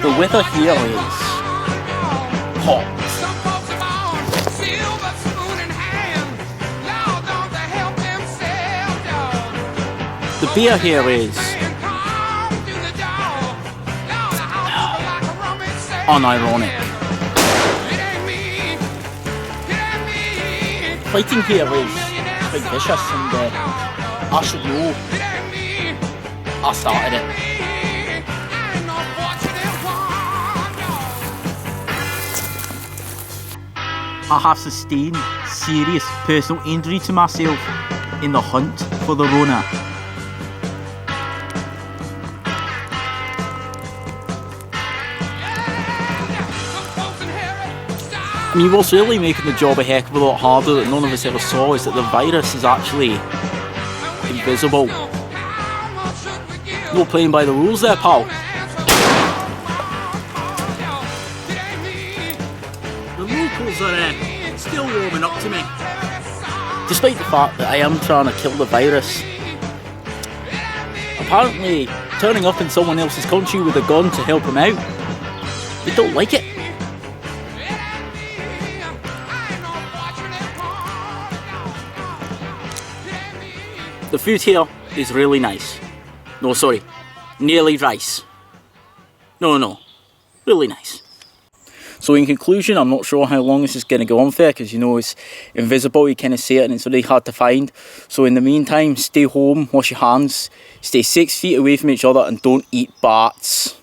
The weather here is hot. The beer here is unironic. Fighting here is quite vicious, and I should know. I started it. I have sustained serious personal injury to myself in the hunt for the Rona. I mean, what's really making the job a heck of a lot harder that none of us ever saw is that the virus is actually invisible. No playing by the rules there, pal. The locals are still warming up to me. Despite the fact that I am trying to kill the virus. Apparently, turning up in someone else's country with a gun to help them out, they don't like it. The food here is really nice. No, sorry, nearly rice. No, really nice. So in conclusion, I'm not sure how long this is going to go on for, because you know it's invisible, you kind of see it and it's really hard to find. So in the meantime, stay home, wash your hands, stay 6 feet away from each other and don't eat bats.